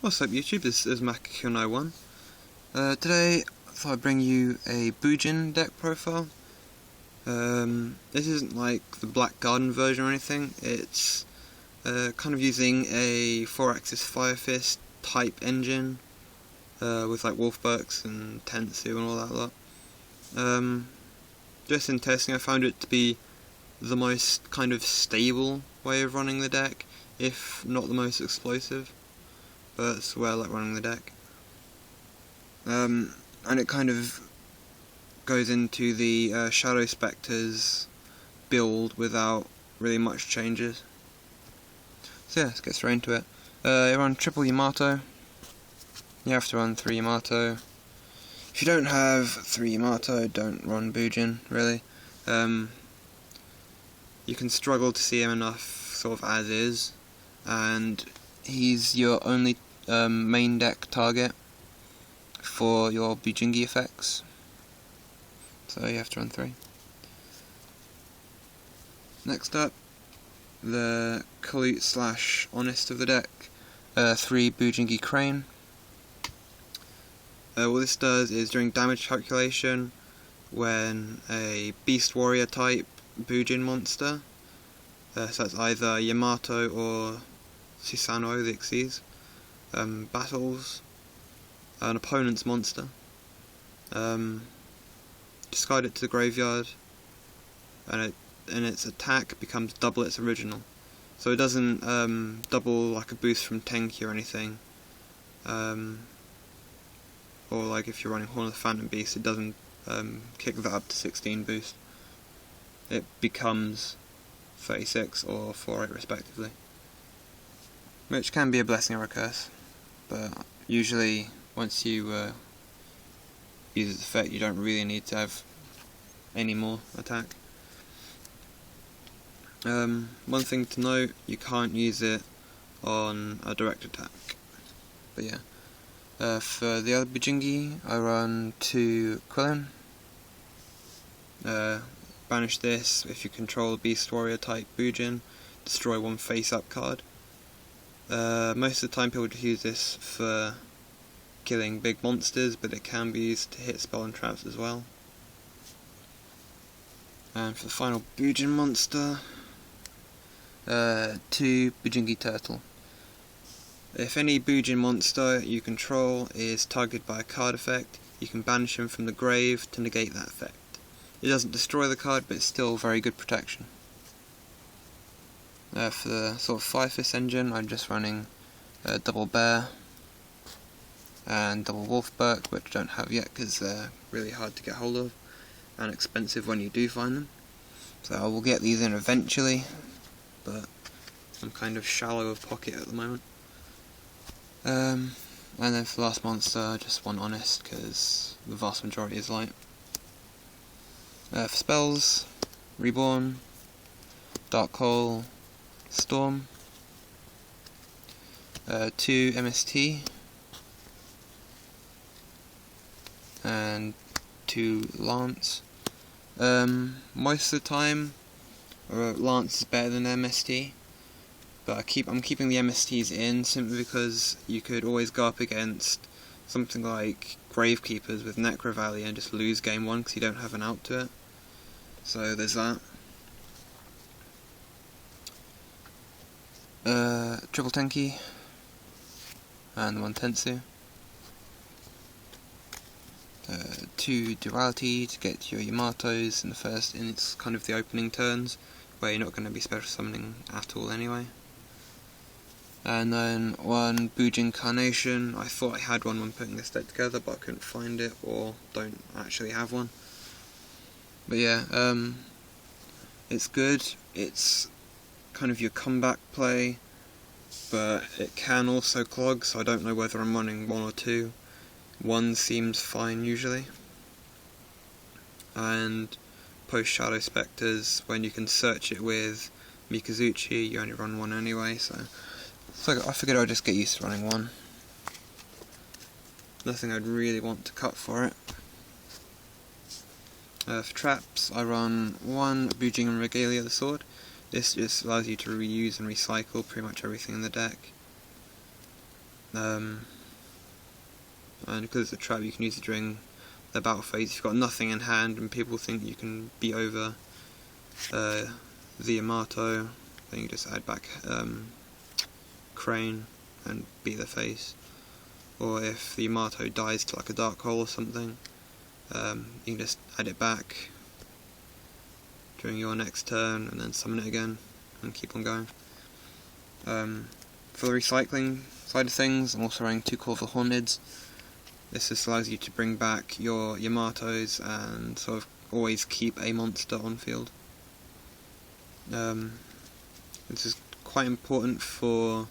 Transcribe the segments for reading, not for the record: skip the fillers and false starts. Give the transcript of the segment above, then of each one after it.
What's up YouTube, this is Makakill91. Today I thought I'd bring you a Bujin deck profile. This isn't like the Black Garden version or anything, it's kind of using a 4-axis Fire Fist type engine with like Wolfberks and Tensu and all that lot. Just in testing I found it to be the most kind of stable way of running the deck, if not the most explosive. But that's the way I like running the deck. And it kind of goes into the Shadow Spectres build without really much changes. So yeah, let's get straight into it. You run triple Yamato. You have to run 3 Yamato. If you don't have 3 Yamato, don't run Bujin, really. You can struggle to see him enough sort of as is, and he's your only main deck target for your Bujingi effects, so you have to run 3. Next up, the Kalute / Honest of the deck, 3 Bujingi Crane. What this does is during damage calculation, when a Beast Warrior type Bujin monster, so that's either Yamato or Susanoo the Xyz, battles an opponent's monster, discard it to the graveyard, and its attack becomes double its original. So it doesn't double like a boost from Tenki or anything, or like if you're running Horn of the Phantom Beast, it doesn't kick that up to 16 boost. It becomes 36 or 48 respectively, which can be a blessing or a curse, but usually once you use its effect you don't really need to have any more attack. One thing to note, you can't use it on a direct attack, but yeah. For the other Bujingi, I run 2 Quillin. Banish this if you control a Beast Warrior type Bujin, destroy 1 face-up card. Most of the time people just use this for killing big monsters, but it can be used to hit spell and traps as well. And for the final Bujin monster, 2 Bujingi Turtle. If any Bujin monster you control is targeted by a card effect, you can banish him from the grave to negate that effect. It doesn't destroy the card, but it's still very good protection. For the sort of Fire Fist engine, I'm just running double Bear and double Wolfberk, which I don't have yet because they're really hard to get hold of and expensive when you do find them. So I will get these in eventually, but I'm kind of shallow of pocket at the moment. And then for the last monster, just 1 Honest because the vast majority is light. For spells, Reborn, Dark Hole, Storm, 2 MST, and 2 Lance. Most of the time, Lance is better than MST, but I'm keeping the MSTs in simply because you could always go up against something like Gravekeepers with Necro Valley and just lose game 1 because you don't have an out to it. So there's that. Triple Tenki and 1 Tensu. 2 Duality to get your Yamatos in its kind of the opening turns, where you're not going to be special summoning at all anyway. And then 1 Bujin Carnation. I thought I had one when putting this deck together, but I couldn't find it, or don't actually have one. But yeah, it's good. It's kind of your comeback play, but it can also clog, so I don't know whether I'm running 1 or 2. 1 seems fine usually. And post Shadow Spectres, when you can search it with Mikazuchi, you only run 1 anyway, so I figured I'd just get used to running 1. Nothing I'd really want to cut for it. For traps, I run 1 Bujin and Regalia the Sword. This just allows you to reuse and recycle pretty much everything in the deck. and because it's a trap, you can use it during the battle phase. If you've got nothing in hand and people think you can be over the Yamato, then you just add back Crane and beat the face. Or if the Yamato dies to like a dark hole or something, you can just add it back during your next turn and then summon it again and keep on going. For the recycling side of things, I'm also running 2 Call of the Horneds. This just allows you to bring back your Yamatos and sort of always keep a monster on field. This is quite important for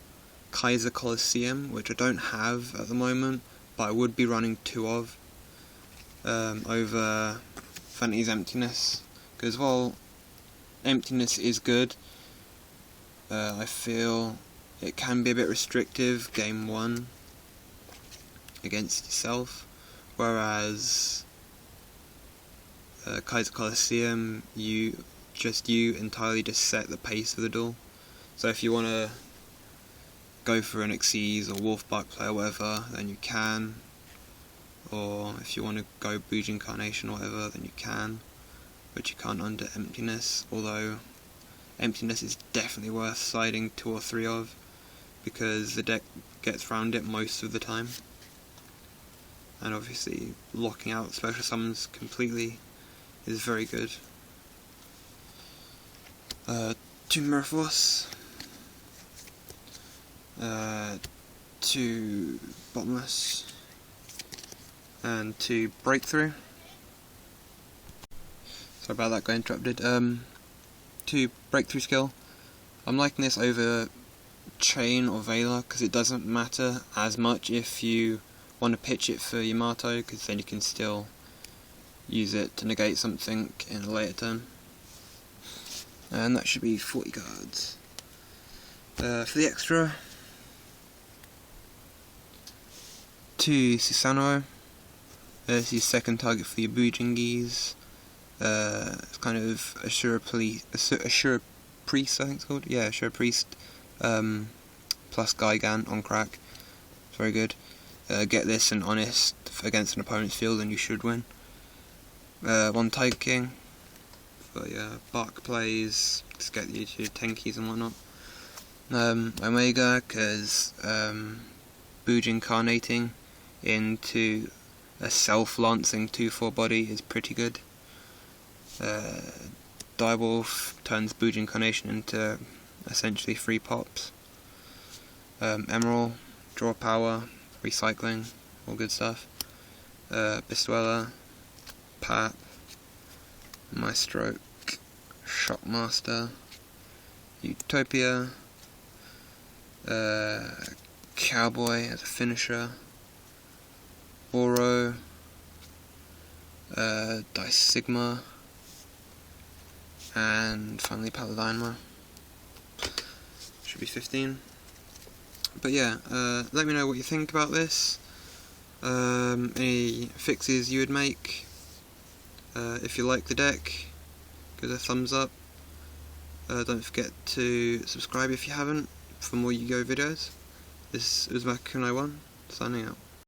Kaiser Colosseum, which I don't have at the moment, but I would be running 2 of over Vanity's Emptiness, because while Emptiness is good, I feel it can be a bit restrictive game 1 against yourself, whereas Kaiser Colosseum, you entirely just set the pace of the duel. So if you want to go for an Xyz or Wolfbark play or whatever, then you can, or if you want to go Bujin Carnation or whatever, then you can, but you can't under Emptiness, although Emptiness is definitely worth siding 2 or 3 of, because the deck gets around it most of the time, and obviously locking out special summons completely is very good. 2 Mirror Force, 2 Bottomless, and 2 Breakthrough. Sorry about that, got interrupted. 2 Breakthrough skill. I'm liking this over Chain or Veiler because it doesn't matter as much if you want to pitch it for Yamato, because then you can still use it to negate something in a later turn. And that should be 40 cards. For the extra, 2 Susanoo. This is second target for your Bujingis. It's kind of Ashura Priest, I think it's called. Yeah, Ashura Priest plus Gigant on crack. It's very good. Get this and Honest against an opponent's field and you should win. 1 Tiger King for your Bark plays, just get you to 10 keys and whatnot. Omega, because Bujin Carnating into a self-lancing 2/4 body is pretty good. Direwolf turns Bujin Carnation into essentially 3 pops. Emerald, draw power, recycling, all good stuff. Bestuela, Pap, Maestroke, Shockmaster, Utopia, Cowboy as a finisher, Oro, Dice Sigma, and finally Paladinma. Should be 15. But yeah, let me know what you think about this. Any fixes you would make. If you like the deck, give it a thumbs up. Don't forget to subscribe if you haven't for more Yu-Gi-Oh videos. This is Bujin, signing out.